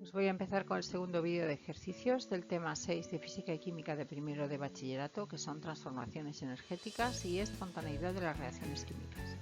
Pues voy a empezar con el segundo vídeo de ejercicios del tema 6 de Física y Química de primero de bachillerato, que son transformaciones energéticas y espontaneidad de las reacciones químicas.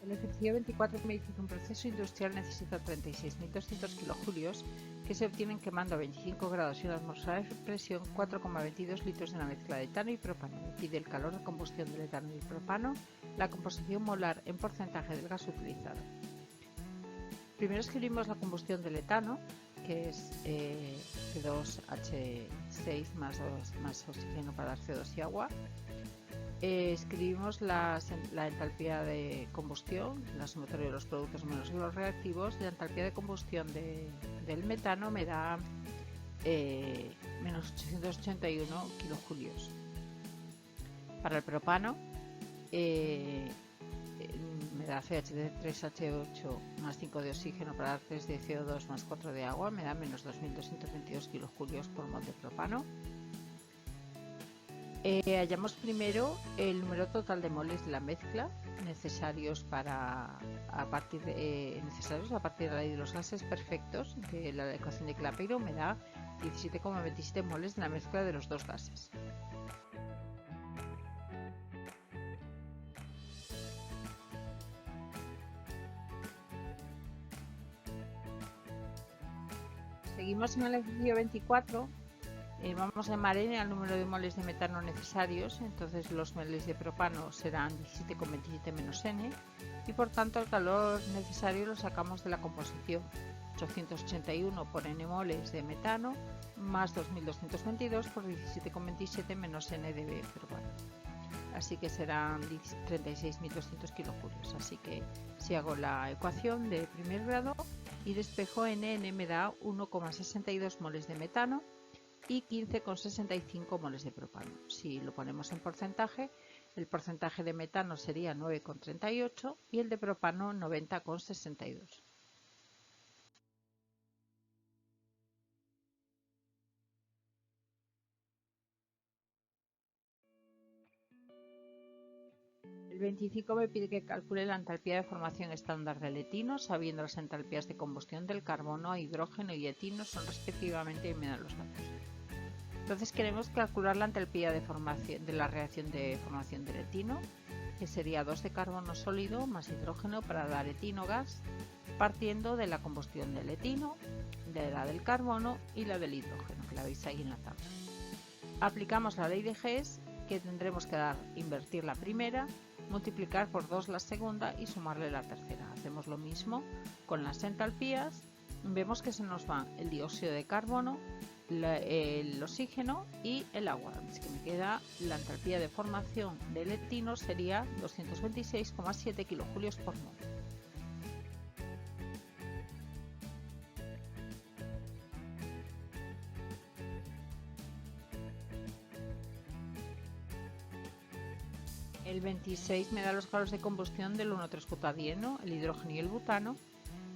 El ejercicio 24 me dice que un proceso industrial necesita 36.200 kilojulios que se obtienen quemando a 25 grados y una atmósfera de presión 4,22 litros de una mezcla de etano y propano. Me pide el calor de combustión del etano y el propano, la composición molar en porcentaje del gas utilizado. Primero escribimos la combustión del etano, que es C2H6 más oxígeno para dar CO2 y agua. Escribimos la entalpía de combustión, la sumatoria de los productos menos los reactivos. La entalpía de combustión del metano me da menos 881 kilojulios. Para el propano me da CH3H8 más 5 de oxígeno para dar 3 de CO2 más 4 de agua, me da menos 2.222 kilojulios por mol de propano. Hallamos primero el número total de moles de la mezcla necesarios a partir de la ley de los gases perfectos, que la ecuación de Clapeyron me da 17,27 moles de la mezcla de los dos gases. Seguimos en el ejercicio 24. Vamos a llamar n al número de moles de metano necesarios, entonces los moles de propano serán 17,27 menos n y por tanto el calor necesario lo sacamos de la composición, 881 por n moles de metano más 2222 por 17,27 menos n de propano, así que serán 36.200 kilojulios. Así que si hago la ecuación de primer grado y despejo n me da 1,62 moles de metano y 15,65 moles de propano. Si lo ponemos en porcentaje, el porcentaje de metano sería 9,38 y el de propano 90,62. El 25 me pide que calcule la entalpía de formación estándar del etino, sabiendo las entalpías de combustión del carbono, hidrógeno y etino son respectivamente y me dan los datos. Entonces queremos calcular la entalpía de la reacción de formación del etino, que sería 2 de carbono sólido más hidrógeno para dar etino gas, partiendo de la combustión del etino, de la del carbono y la del hidrógeno, que la veis ahí en la tabla. Aplicamos la ley de Hess, que tendremos que invertir la primera, multiplicar por 2 la segunda y sumarle la tercera. Hacemos lo mismo con las entalpías. Vemos que se nos van el dióxido de carbono, el oxígeno y el agua, así que me queda la entalpía de formación del etino sería 226,7 kilojulios por mol. El 26 me da los grados de combustión del 1,3-butadieno, el hidrógeno y el butano.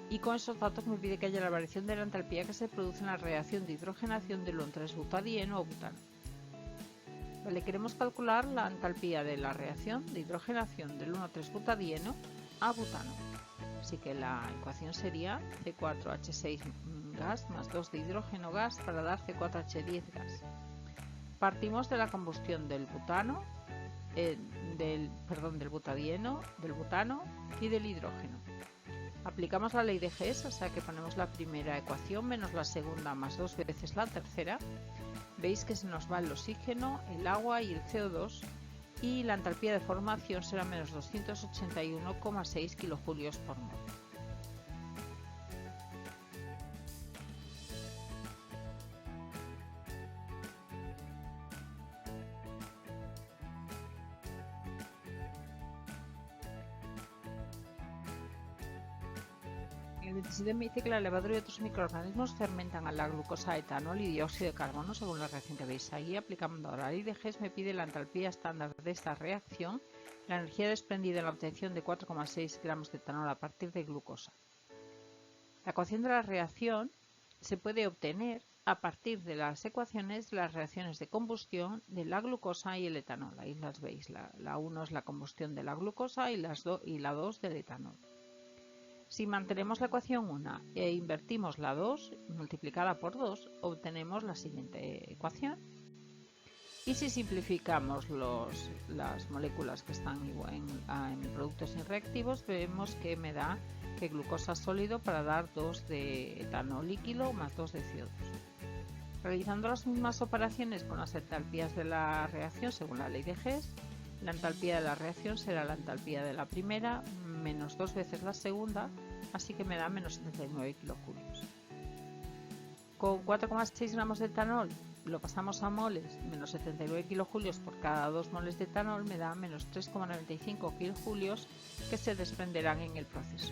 Y con esos datos me pide que haya la variación de la entalpía que se produce en la reacción de hidrogenación del 1,3-butadieno o butano. Vale, queremos calcular la entalpía de la reacción de hidrogenación del 1,3-butadieno a butano. Así que la ecuación sería C4H6 gas más 2 de hidrógeno gas para dar C4H10 gas. Partimos de la combustión del butano, del butadieno, del butano y del hidrógeno. Aplicamos la ley de Hess, o sea que ponemos la primera ecuación menos la segunda más 2 veces la tercera. Veis que se nos va el oxígeno, el agua y el CO2 y la entalpía de formación será menos 281,6 kilojulios por mol. El 27 me dice que la levadura y otros microorganismos fermentan a la glucosa, etanol y dióxido de carbono según la reacción que veis ahí. Aplicando ahora la ley de Hess me pide la entalpía estándar de esta reacción, la energía desprendida en la obtención de 4,6 gramos de etanol a partir de glucosa. La ecuación de la reacción se puede obtener a partir de las ecuaciones de las reacciones de combustión de la glucosa y el etanol. Ahí las veis, la 1 es la combustión de la glucosa y la 2 del etanol. Si mantenemos la ecuación 1 e invertimos la 2 multiplicada por 2, obtenemos la siguiente ecuación. Y si simplificamos las moléculas que están en productos inreactivos, vemos que me da que glucosa sólido para dar 2 de etanol líquido más 2 de CO2. Realizando las mismas operaciones con las entalpías de la reacción según la ley de Hess, la entalpía de la reacción será la entalpía de la primera menos 2 veces la segunda, así que me da menos 79 kilojulios. Con 4,6 gramos de etanol lo pasamos a moles, menos 79 kilojulios por cada 2 moles de etanol me da menos 3,95 kilojulios que se desprenderán en el proceso.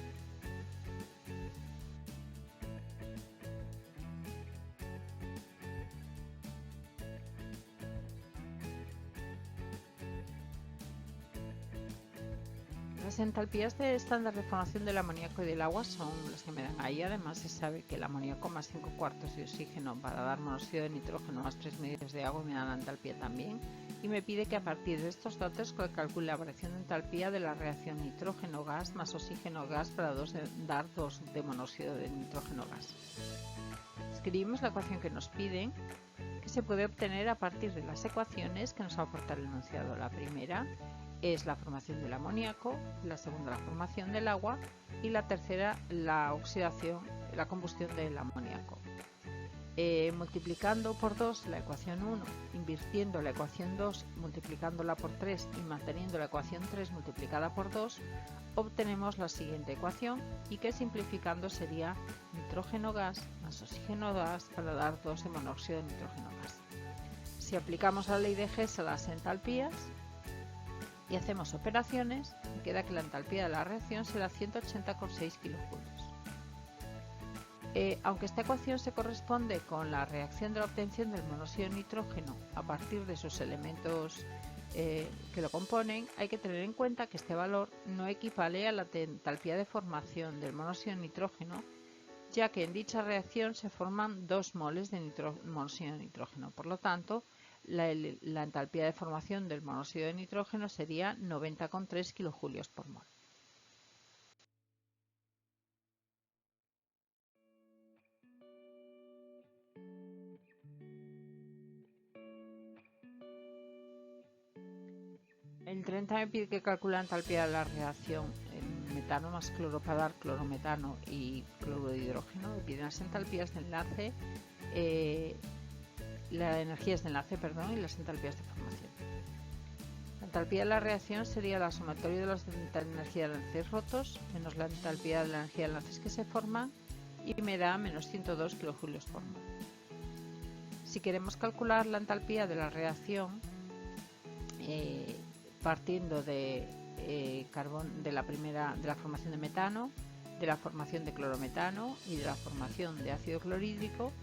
Las entalpías de estándar de formación del amoníaco y del agua son las que me dan ahí. Además se sabe que el amoníaco más 5 cuartos de oxígeno para dar monóxido de nitrógeno más 3 medios de agua me da la entalpía también, y me pide que a partir de estos datos calcule la variación de entalpía de la reacción nitrógeno-gas más oxígeno-gas para dar 2 de monóxido de nitrógeno-gas. Escribimos la ecuación que nos piden, que se puede obtener a partir de las ecuaciones que nos aporta el enunciado. La primera es la formación del amoníaco, la segunda la formación del agua y la tercera la oxidación, la combustión del amoníaco. Multiplicando por 2 la ecuación 1, invirtiendo la ecuación 2, multiplicándola por 3 y manteniendo la ecuación 3 multiplicada por 2, obtenemos la siguiente ecuación, y que simplificando sería nitrógeno gas más oxígeno gas para dar 2 de monóxido de nitrógeno gas. Si aplicamos la ley de Hess a las entalpías y hacemos operaciones, me queda que la entalpía de la reacción será 180,6 kilojulios. Aunque esta ecuación se corresponde con la reacción de la obtención del monóxido de nitrógeno a partir de sus elementos que lo componen, hay que tener en cuenta que este valor no equivale a la entalpía de formación del monóxido de nitrógeno, ya que en dicha reacción se forman 2 moles de monóxido de nitrógeno. Por lo tanto, la entalpía de formación del monóxido de nitrógeno sería 90,3 kilojulios por mol. El 30 me pide que calcule la entalpía de la reacción en metano más cloro para dar clorometano y cloruro de hidrógeno. Me piden las entalpías de enlace, las energías de enlace, y las entalpías de formación. La entalpía de la reacción sería la sumatoria de las energías de enlaces rotos menos la entalpía de la energía de enlaces que se forman, y me da menos 102 kilojulios por mol. Si queremos calcular la entalpía de la reacción partiendo de la formación de metano, de la formación de clorometano y de la formación de ácido clorhídrico,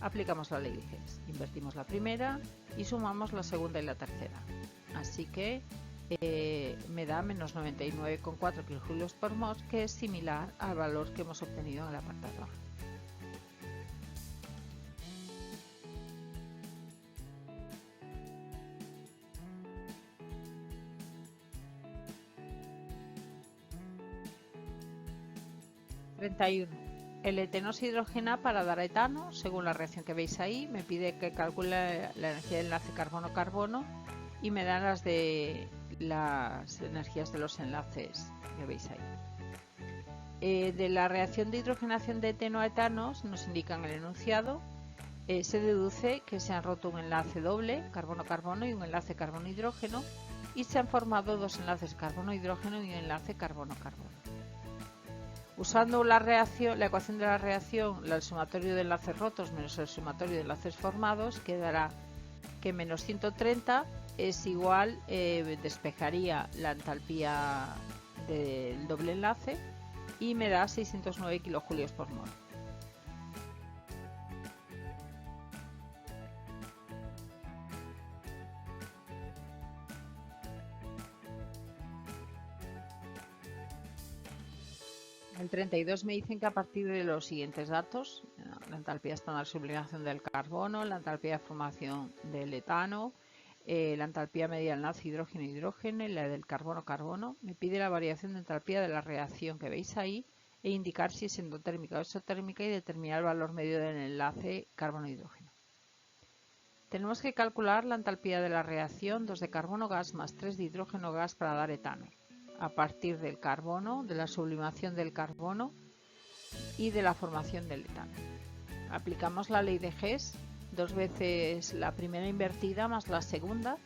aplicamos la ley de Hess. Invertimos la primera y sumamos la segunda y la tercera. Así que me da menos 99,4 kilojulios por mol, que es similar al valor que hemos obtenido en el apartado A. El eteno se hidrogena para dar etano, según la reacción que veis ahí. Me pide que calcule la energía del enlace carbono-carbono y me dan las energías de los enlaces que veis ahí. De la reacción de hidrogenación de eteno a etanos nos indican el enunciado. Se deduce que se han roto un enlace doble, carbono-carbono, y un enlace carbono-hidrógeno, y se han formado 2 enlaces carbono-hidrógeno y un enlace carbono-carbono. Usando la ecuación de la reacción, el sumatorio de enlaces rotos menos el sumatorio de enlaces formados, quedará que menos 130 es igual, despejaría la entalpía del doble enlace y me da 609 kilojulios por mol. El 32 me dicen que a partir de los siguientes datos, la entalpía estándar de sublimación del carbono, la entalpía de formación del etano, la entalpía media del enlace hidrógeno-hidrógeno y la del carbono-carbono. Me pide la variación de entalpía de la reacción que veis ahí e indicar si es endotérmica o exotérmica y determinar el valor medio del enlace carbono-hidrógeno. Tenemos que calcular la entalpía de la reacción 2 de carbono gas más 3 de hidrógeno gas para dar etano, a partir del carbono, de la sublimación del carbono y de la formación del etano. Aplicamos la ley de Hess, 2 veces la primera invertida más la segunda,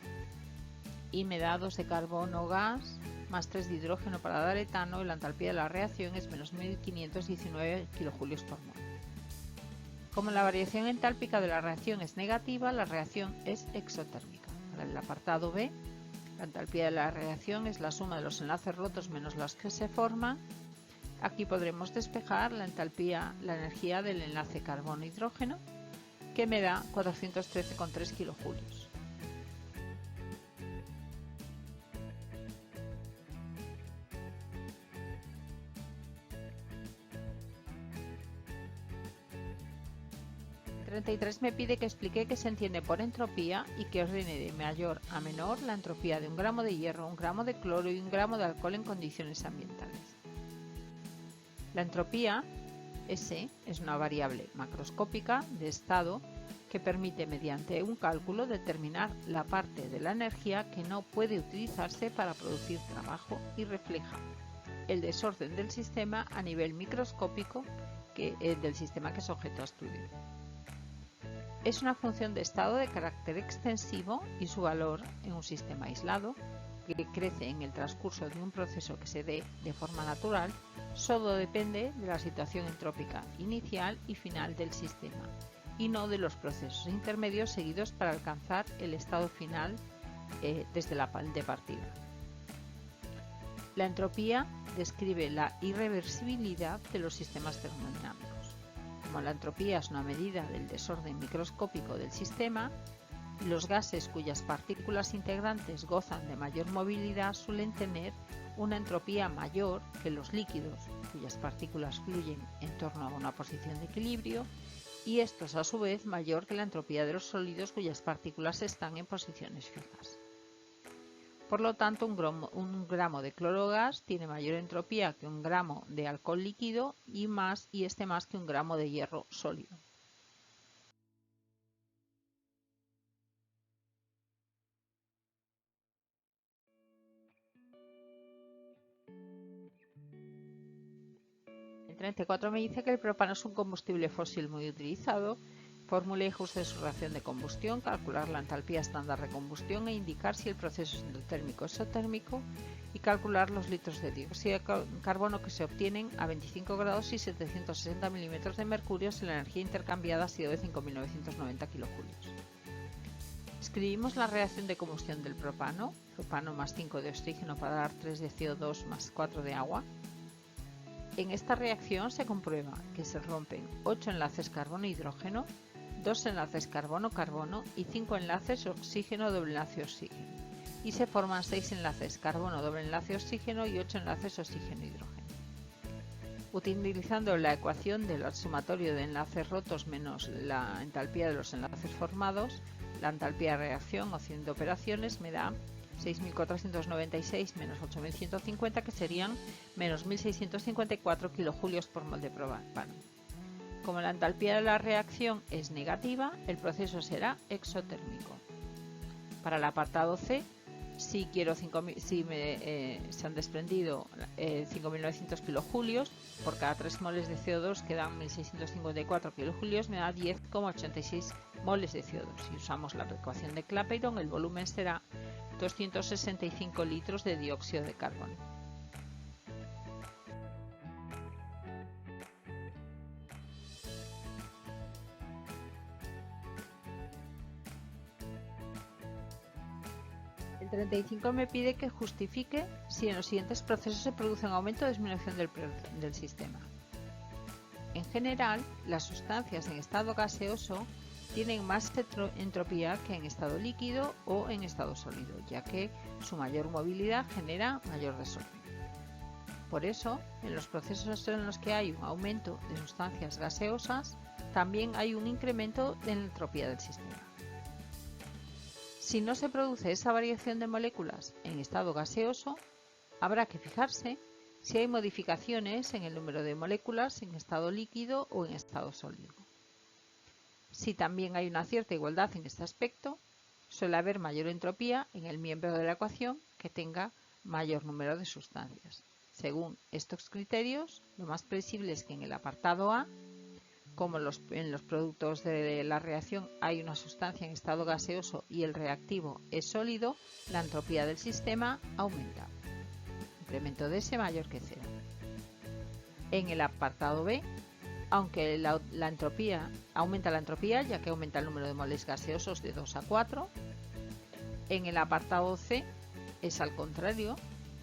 y me da 2 de carbono gas más 3 de hidrógeno para dar etano, y la entalpía de la reacción es menos 1519 kJ por mol. Como la variación entálpica de la reacción es negativa, la reacción es exotérmica. Para el apartado B, la entalpía de la reacción es la suma de los enlaces rotos menos los que se forman. Aquí podremos despejar la energía del enlace carbono-hidrógeno, que me da 413,3 kJ. El 33 me pide que explique qué se entiende por entropía y que ordene de mayor a menor la entropía de 1 gramo de hierro, 1 gramo de cloro y 1 gramo de alcohol en condiciones ambientales. La entropía, S, es una variable macroscópica de estado que permite mediante un cálculo determinar la parte de la energía que no puede utilizarse para producir trabajo y refleja el desorden del sistema a nivel microscópico del sistema que es objeto a estudio. Es una función de estado de carácter extensivo y su valor en un sistema aislado, que crece en el transcurso de un proceso que se dé de forma natural, solo depende de la situación entrópica inicial y final del sistema, y no de los procesos intermedios seguidos para alcanzar el estado final desde la de partida. La entropía describe la irreversibilidad de los sistemas termodinámicos. Como la entropía es una medida del desorden microscópico del sistema, los gases cuyas partículas integrantes gozan de mayor movilidad suelen tener una entropía mayor que los líquidos, cuyas partículas fluyen en torno a una posición de equilibrio, y estos a su vez mayor que la entropía de los sólidos cuyas partículas están en posiciones fijas. Por lo tanto, un gramo de cloro gas tiene mayor entropía que 1 gramo de alcohol líquido y más que 1 gramo de hierro sólido. El 34 me dice que el propano es un combustible fósil muy utilizado. Fórmula y ajuste de su reacción de combustión, calcular la entalpía estándar de combustión e indicar si el proceso es endotérmico o exotérmico, y calcular los litros de dióxido de carbono que se obtienen a 25 grados y 760 milímetros de mercurio si la energía intercambiada ha sido de 5.990 kJ. Escribimos la reacción de combustión del propano más 5 de oxígeno para dar 3 de CO2 más 4 de agua. En esta reacción se comprueba que se rompen 8 enlaces carbono-hidrógeno, 2 enlaces carbono-carbono y 5 enlaces oxígeno-doble enlace oxígeno, y se forman 6 enlaces carbono-doble enlace oxígeno y 8 enlaces oxígeno-hidrógeno. Utilizando la ecuación del sumatorio de enlaces rotos menos la entalpía de los enlaces formados, la entalpía de reacción haciendo operaciones me da 6.496 menos 8.150, que serían menos 1.654 kJ por mol de propano. Como la entalpía de la reacción es negativa, el proceso será exotérmico. Para el apartado C, se han desprendido 5.900 kJ, por cada 3 moles de CO2 que dan 1.654 kJ, me da 10,86 moles de CO2. Si usamos la ecuación de Clapeyron, el volumen será 265 litros de dióxido de carbono. El 35 me pide que justifique si en los siguientes procesos se produce un aumento o disminución del sistema. En general, las sustancias en estado gaseoso tienen más entropía que en estado líquido o en estado sólido, ya que su mayor movilidad genera mayor desorden. Por eso, en los procesos en los que hay un aumento de sustancias gaseosas, también hay un incremento de la entropía del sistema. Si no se produce esa variación de moléculas en estado gaseoso, habrá que fijarse si hay modificaciones en el número de moléculas en estado líquido o en estado sólido. Si también hay una cierta igualdad en este aspecto, suele haber mayor entropía en el miembro de la ecuación que tenga mayor número de sustancias. Según estos criterios, lo más previsible es que en el apartado A, como en los productos de la reacción hay una sustancia en estado gaseoso y el reactivo es sólido, la entropía del sistema aumenta. Incremento de S mayor que 0. En el apartado B, aunque la entropía aumenta la entropía, ya que aumenta el número de moles gaseosos de 2 a 4, en el apartado C es al contrario,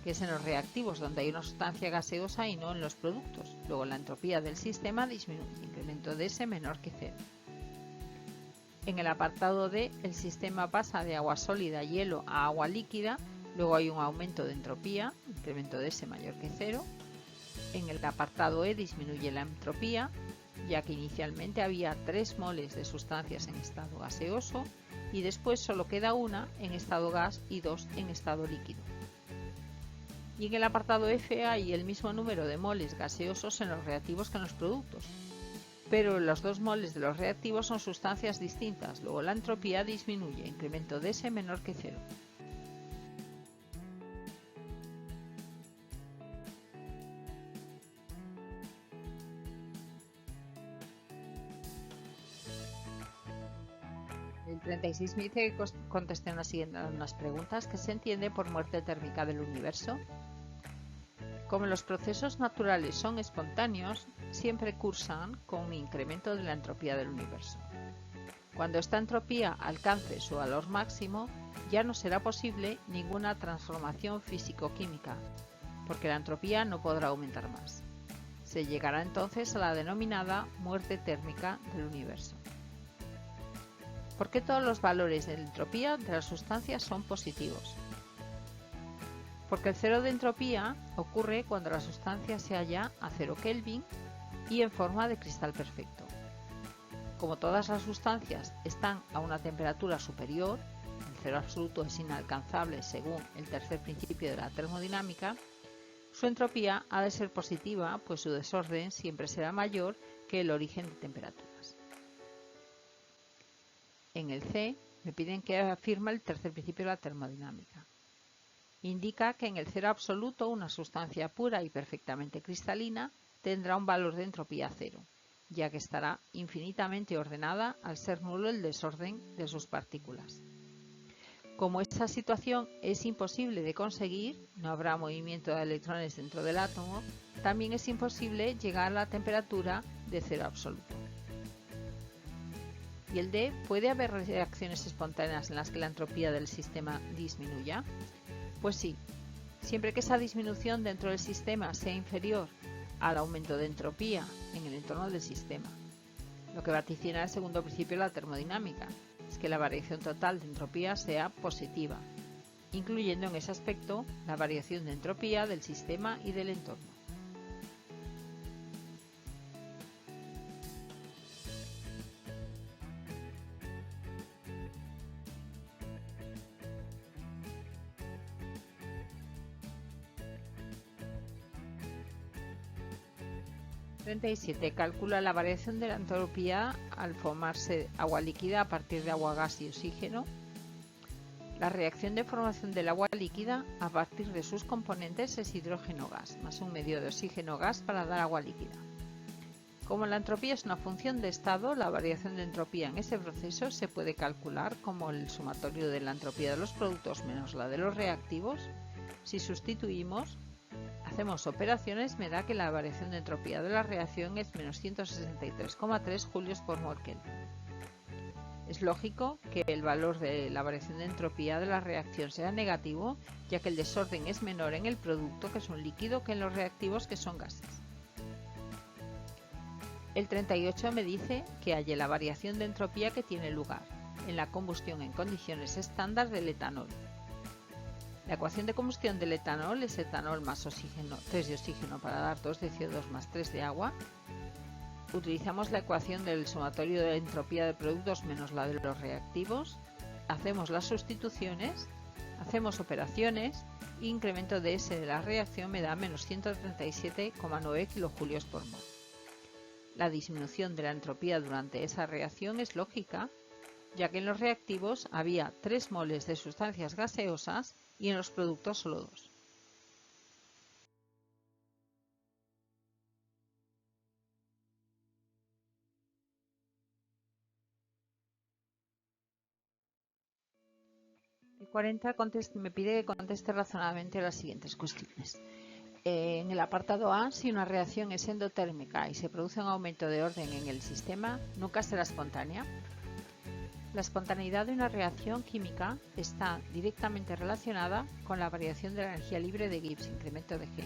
que es en los reactivos donde hay una sustancia gaseosa y no en los productos. Luego la entropía del sistema disminuye, incremento de S menor que 0. En el apartado D, el sistema pasa de agua sólida, hielo, a agua líquida, luego hay un aumento de entropía, incremento de S mayor que 0. En el apartado E disminuye la entropía, ya que inicialmente había 3 moles de sustancias en estado gaseoso y después solo queda una en estado gas y 2 en estado líquido. Y en el apartado F hay el mismo número de moles gaseosos en los reactivos que en los productos, pero los 2 moles de los reactivos son sustancias distintas, luego la entropía disminuye, incremento de S menor que 0. El 36 me dice que contesté unas preguntas. ¿Qué se entiende por muerte térmica del universo? Como los procesos naturales son espontáneos, siempre cursan con un incremento de la entropía del universo. Cuando esta entropía alcance su valor máximo, ya no será posible ninguna transformación físico-química, porque la entropía no podrá aumentar más. Se llegará entonces a la denominada muerte térmica del universo. ¿Por qué todos los valores de la entropía de las sustancias son positivos? Porque el cero de entropía ocurre cuando la sustancia se halla a 0 Kelvin y en forma de cristal perfecto. Como todas las sustancias están a una temperatura superior, el cero absoluto es inalcanzable según el tercer principio de la termodinámica, su entropía ha de ser positiva, pues su desorden siempre será mayor que el origen de temperaturas. En el C me piden que afirme el tercer principio de la termodinámica. Indica que en el cero absoluto una sustancia pura y perfectamente cristalina tendrá un valor de entropía cero, ya que estará infinitamente ordenada al ser nulo el desorden de sus partículas. Como esta situación es imposible de conseguir, no habrá movimiento de electrones dentro del átomo, también es imposible llegar a la temperatura de cero absoluto. ¿Y el D? ¿Puede haber reacciones espontáneas en las que la entropía del sistema disminuya? Pues sí, siempre que esa disminución dentro del sistema sea inferior al aumento de entropía en el entorno del sistema. Lo que vaticina el segundo principio de la termodinámica es que la variación total de entropía sea positiva, incluyendo en ese aspecto la variación de entropía del sistema y del entorno. Calcula la variación de la entropía al formarse agua líquida a partir de agua, gas y oxígeno. La reacción de formación del agua líquida a partir de sus componentes es hidrógeno gas más un medio de oxígeno gas para dar agua líquida. Como la entropía es una función de estado, la variación de entropía en ese proceso se puede calcular como el sumatorio de la entropía de los productos menos la de los reactivos. Si sustituimos, hacemos operaciones, me da que la variación de entropía de la reacción es menos 163,3 julios por mol Kelvin. Es lógico que el valor de la variación de entropía de la reacción sea negativo, ya que el desorden es menor en el producto, que es un líquido, que en los reactivos, que son gases. El 38 me dice que halle la variación de entropía que tiene lugar en la combustión en condiciones estándar del etanol. La ecuación de combustión del etanol es etanol más oxígeno, 3 de oxígeno para dar 2 de CO2 más 3 de agua. utilizamos la ecuación del sumatorio de la entropía de productos menos la de los reactivos, hacemos las sustituciones, hacemos operaciones y incremento de S de la reacción me da menos 137,9 kilojulios por mol. La disminución de la entropía durante esa reacción es lógica, ya que en los reactivos había 3 moles de sustancias gaseosas y en los productos solo 2. El 40 me pide que conteste razonadamente las siguientes cuestiones. En el apartado A, si una reacción es endotérmica y se produce un aumento de orden en el sistema, nunca será espontánea. La espontaneidad de una reacción química está directamente relacionada con la variación de la energía libre de Gibbs, incremento de G,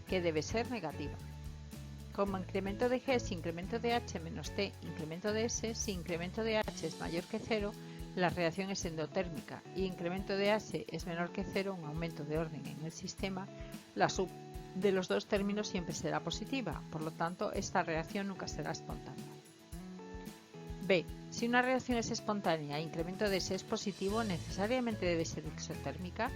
que debe ser negativa. Como incremento de G es incremento de H menos T, incremento de S, si incremento de H es mayor que 0, la reacción es endotérmica y incremento de H es menor que 0, un aumento de orden en el sistema, la sub de los dos términos siempre será positiva, por lo tanto esta reacción nunca será espontánea. B. Si una reacción es espontánea e incremento de S es positivo, ¿necesariamente debe ser exotérmica?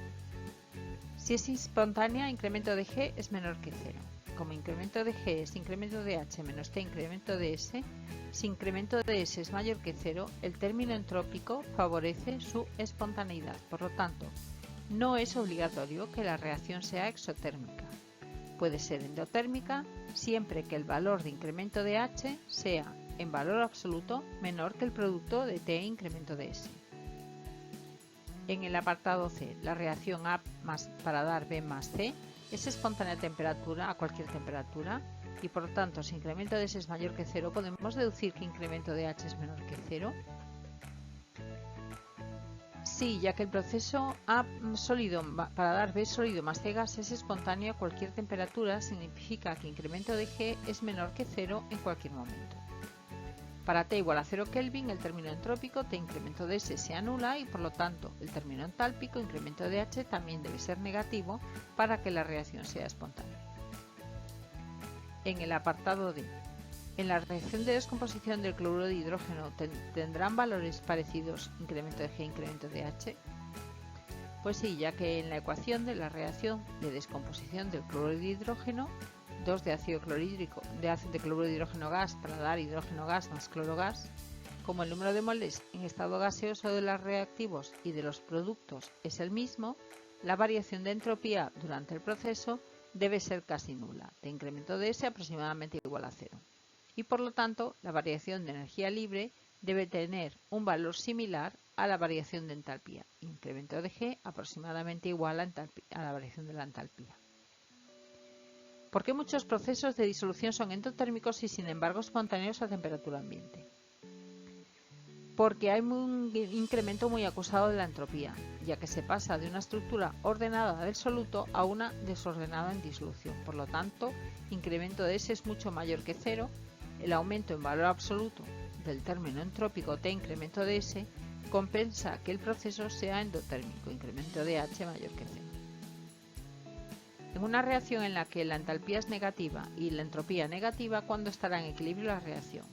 Si es espontánea, incremento de G es menor que 0. Como incremento de G es incremento de H menos T incremento de S, si incremento de S es mayor que 0, el término entrópico favorece su espontaneidad. Por lo tanto, no es obligatorio que la reacción sea exotérmica. Puede ser endotérmica siempre que el valor de incremento de H sea, en valor absoluto, menor que el producto de T incremento de S. En el apartado C, la reacción A para dar B más C es espontánea a temperatura, a cualquier temperatura, y por lo tanto, si incremento de S es mayor que 0, podemos deducir que incremento de H es menor que 0. Sí, ya que el proceso A sólido para dar B sólido más C gas es espontáneo a cualquier temperatura, significa que incremento de G es menor que 0 en cualquier momento. Para T igual a 0 Kelvin, el término entrópico T incremento de S se anula y por lo tanto el término entálpico incremento de H también debe ser negativo para que la reacción sea espontánea. En el apartado D, en la reacción de descomposición del cloruro de hidrógeno ¿tendrán valores parecidos incremento de G e incremento de H? Pues sí, ya que en la ecuación de la reacción de descomposición del cloruro de hidrógeno 2 de ácido clorhídrico de cloruro de hidrógeno gas para dar hidrógeno gas más cloro gas, como el número de moles en estado gaseoso de los reactivos y de los productos es el mismo, la variación de entropía durante el proceso debe ser casi nula, de incremento de S aproximadamente igual a 0. Y por lo tanto, la variación de energía libre debe tener un valor similar a la variación de entalpía, incremento de G aproximadamente igual a la variación de la entalpía. ¿Por qué muchos procesos de disolución son endotérmicos y sin embargo espontáneos a temperatura ambiente? Porque hay un incremento muy acusado de la entropía, ya que se pasa de una estructura ordenada del soluto a una desordenada en disolución. Por lo tanto, incremento de S es mucho mayor que 0, el aumento en valor absoluto del término entrópico T incremento de S compensa que el proceso sea endotérmico, incremento de H mayor que 0. En una reacción en la que la entalpía es negativa y la entropía negativa, ¿cuándo estará en equilibrio la reacción?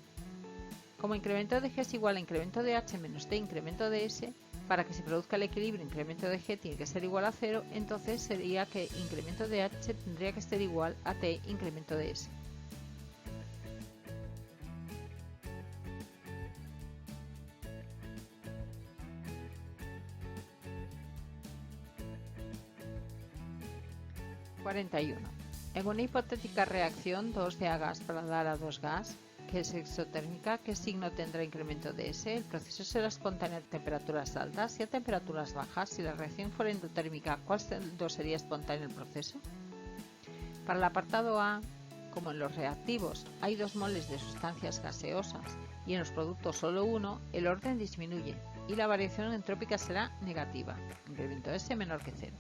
Como incremento de G es igual a incremento de H menos T incremento de S, para que se produzca el equilibrio incremento de G tiene que ser igual a 0, entonces sería que incremento de H tendría que ser igual a T incremento de S. En una hipotética reacción 2 de A gas para dar a 2 gas, que es exotérmica, ¿qué signo tendrá incremento de S? El proceso será espontáneo a temperaturas altas y a temperaturas bajas. Si la reacción fuera endotérmica, ¿cuál sería espontáneo el proceso? Para el apartado A, como en los reactivos hay 2 moles de sustancias gaseosas y en los productos solo 1, el orden disminuye y la variación entrópica será negativa, incremento de S menor que 0.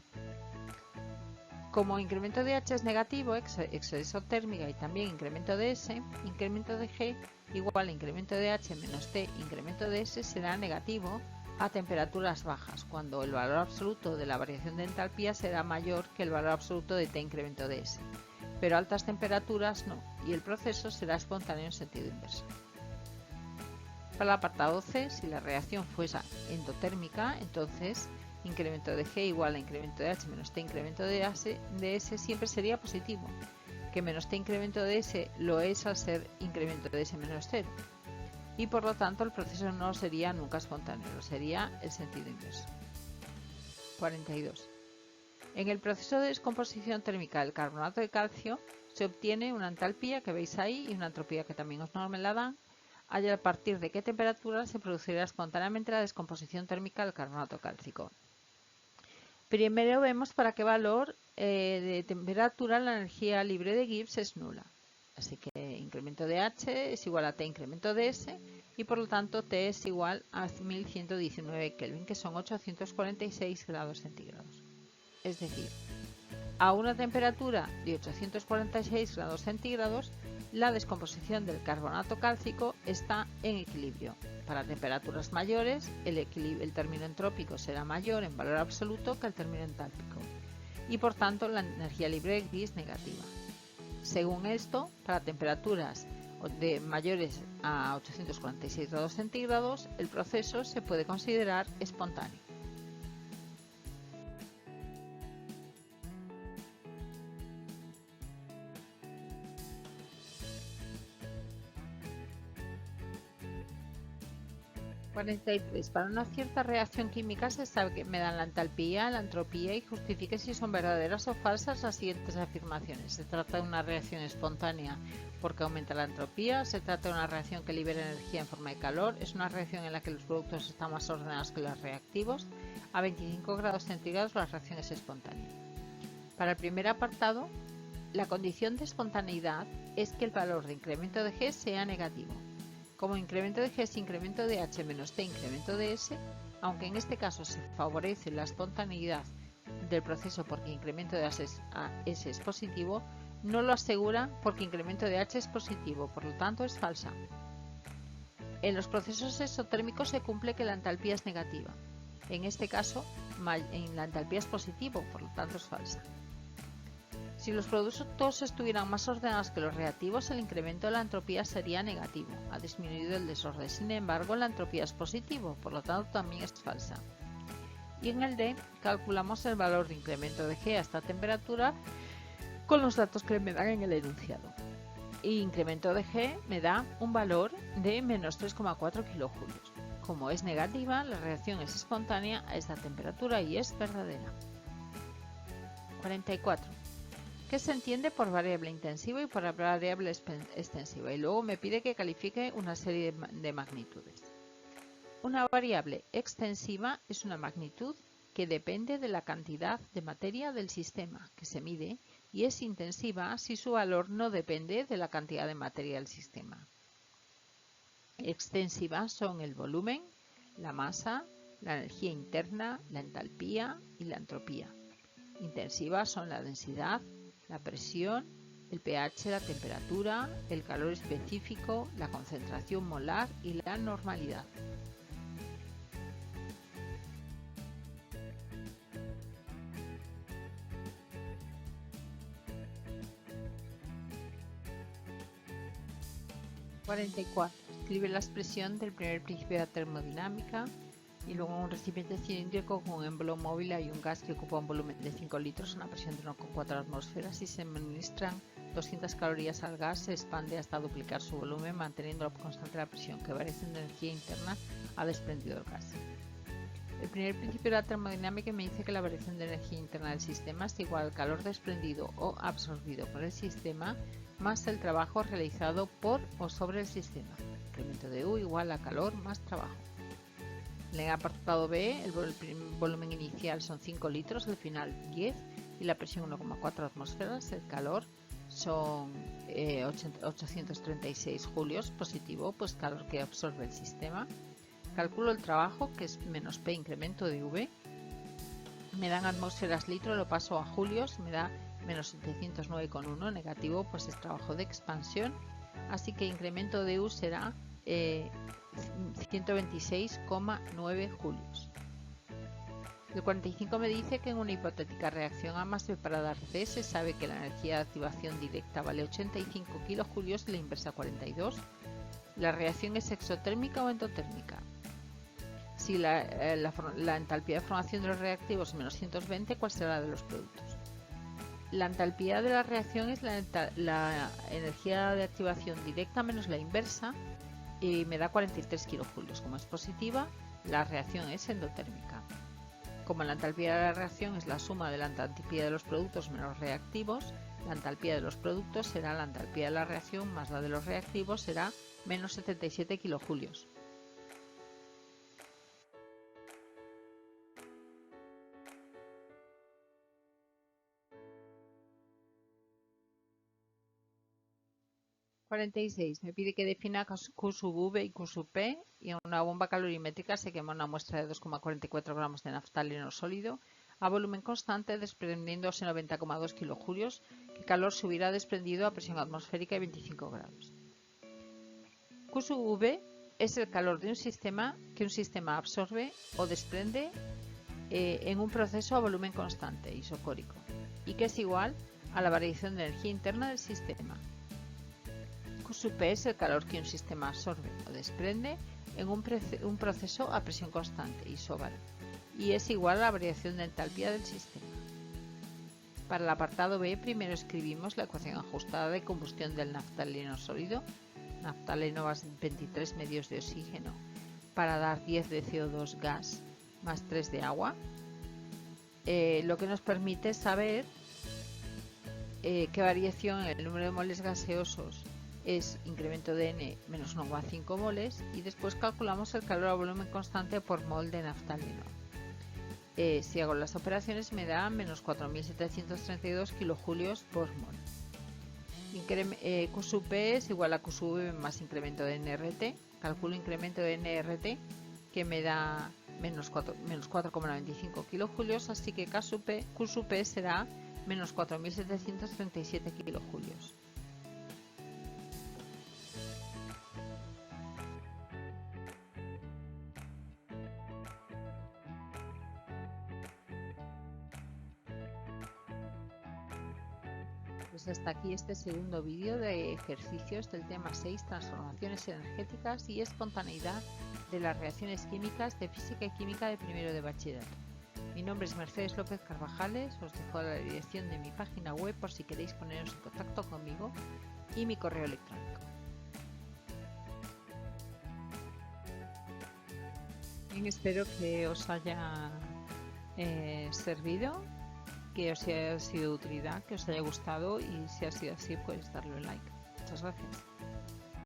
Como incremento de H es negativo, exotérmica y también incremento de S, incremento de G igual a incremento de H menos T incremento de S será negativo a temperaturas bajas, cuando el valor absoluto de la variación de entalpía será mayor que el valor absoluto de T incremento de S. pero a altas temperaturas no, y el proceso será espontáneo en sentido inverso. Para el apartado C, si la reacción fuese endotérmica, entonces incremento de G igual a incremento de H menos T incremento de S siempre sería positivo, que menos T incremento de S lo es al ser incremento de S menos 0. Y por lo tanto el proceso no sería nunca espontáneo, sería el sentido inverso. 42. En el proceso de descomposición térmica del carbonato de calcio se obtiene una entalpía que veis ahí y una entropía que también os me la dan, a partir de qué temperatura se producirá espontáneamente la descomposición térmica del carbonato cálcico. Primero vemos para qué valor de temperatura la energía libre de Gibbs es nula. Así que incremento de H es igual a T incremento de S y por lo tanto T es igual a 1119 Kelvin, que son 846 grados centígrados. Es decir, a una temperatura de 846 grados centígrados, la descomposición del carbonato cálcico está en equilibrio. Para temperaturas mayores, el término entrópico será mayor en valor absoluto que el término entálpico y por tanto la energía libre de Gibbs es negativa. Según esto, para temperaturas de mayores a 846 grados centígrados, el proceso se puede considerar espontáneo. Para una cierta reacción química se sabe que me dan la entalpía, la entropía y justifique si son verdaderas o falsas las siguientes afirmaciones. Se trata de una reacción espontánea porque aumenta la entropía, se trata de una reacción que libera energía en forma de calor, es una reacción en la que los productos están más ordenados que los reactivos. A 25 grados centígrados la reacción es espontánea. Para el primer apartado, la condición de espontaneidad es que el valor de incremento de G sea negativo. Como incremento de G es incremento de H menos T incremento de S, aunque en este caso se favorece la espontaneidad del proceso porque incremento de S es positivo, no lo asegura porque incremento de H es positivo, por lo tanto es falsa. En los procesos exotérmicos se cumple que la entalpía es negativa. En este caso, la entalpía es positivo, por lo tanto es falsa. Si los productos estuvieran más ordenados que los reactivos, el incremento de la entropía sería negativo, ha disminuido el desorden. Sin embargo, la entropía es positivo, por lo tanto también es falsa. Y en el D, calculamos el valor de incremento de G a esta temperatura con los datos que me dan en el enunciado. Y incremento de G me da un valor de menos 3,4 kilojulios. Como es negativa, la reacción es espontánea a esta temperatura y es verdadera. 44. ¿Qué se entiende por variable intensiva y por variable extensiva? Y luego me pide que califique una serie de magnitudes. Una variable extensiva es una magnitud que depende de la cantidad de materia del sistema que se mide y es intensiva si su valor no depende de la cantidad de materia del sistema. Extensivas son el volumen, la masa, la energía interna, la entalpía y la entropía. Intensivas son la densidad, la presión, el pH, la temperatura, el calor específico, la concentración molar y la normalidad. Escribe la expresión del primer principio de la termodinámica y luego en un recipiente cilíndrico con un émbolo móvil hay un gas que ocupa un volumen de 5 litros, una presión de 1,4 atmósferas y se administran 200 calorías al gas, se expande hasta duplicar su volumen manteniendo constante la presión. ¿Qué variación de energía interna ha desprendido el gas? El primer principio de la termodinámica me dice que la variación de energía interna del sistema es igual al calor desprendido o absorbido por el sistema más el trabajo realizado por o sobre el sistema. Incremento de U igual a calor más trabajo. En el apartado B, el volumen inicial son 5 litros, el final 10 y la presión 1,4 atmósferas. El calor son 836 julios positivo, pues calor que absorbe el sistema. Calculo el trabajo, que es menos P incremento de V. Me dan atmósferas litro, lo paso a julios, me da menos 709,1 negativo, pues es trabajo de expansión. Así que incremento de U será 126,9 julios. El 45 me dice que en una hipotética reacción A más B para dar C se sabe que la energía de activación directa vale 85 kJ y la inversa 42. ¿La reacción es exotérmica o endotérmica? Si la entalpía de formación de los reactivos es menos 120, ¿cuál será la de los productos? La entalpía de la reacción es la energía de activación directa menos la inversa y me da 43 kJ. Como es positiva, la reacción es endotérmica. Como la entalpía de la reacción es la suma de la entalpía de los productos menos reactivos, la entalpía de los productos será la entalpía de la reacción más la de los reactivos será menos 77 kJ. Me pide que defina Q sub V y Q sub P y en una bomba calorimétrica se quema una muestra de 2,44 gramos de naftaleno sólido a volumen constante desprendiéndose 90,2 kJ, que calor se hubiera desprendido a presión atmosférica de 25 grados. Q sub V es el calor de un sistema que un sistema absorbe o desprende en un proceso a volumen constante isocórico y que es igual a la variación de energía interna del sistema. Q sub P es el calor que un sistema absorbe o desprende en un proceso a presión constante isóbaro y es igual a la variación de entalpía del sistema. Para el apartado B primero escribimos la ecuación ajustada de combustión del naftaleno sólido, naftaleno más 23 medios de oxígeno para dar 10 de CO2 gas más 3 de agua, lo que nos permite saber qué variación en el número de moles gaseosos es incremento de N menos 1,5 moles y después calculamos el calor a volumen constante por mol de naftaleno. Si hago las operaciones me da menos 4.732 kJ por mol. Q sub P es igual a Q sub V más incremento de NRT. Calculo incremento de NRT que me da menos 4,95 kJ, así que Q sub P será menos 4.737 kJ. Pues hasta aquí este segundo vídeo de ejercicios del tema 6, transformaciones energéticas y espontaneidad de las reacciones químicas de física y química de primero de bachillerato. Mi nombre es Mercedes López Carvajales, os dejo la dirección de mi página web por si queréis poneros en contacto conmigo y mi correo electrónico. Bien, espero que os haya servido, que os haya sido de utilidad, que os haya gustado y si ha sido así, pues darle un like. Muchas gracias.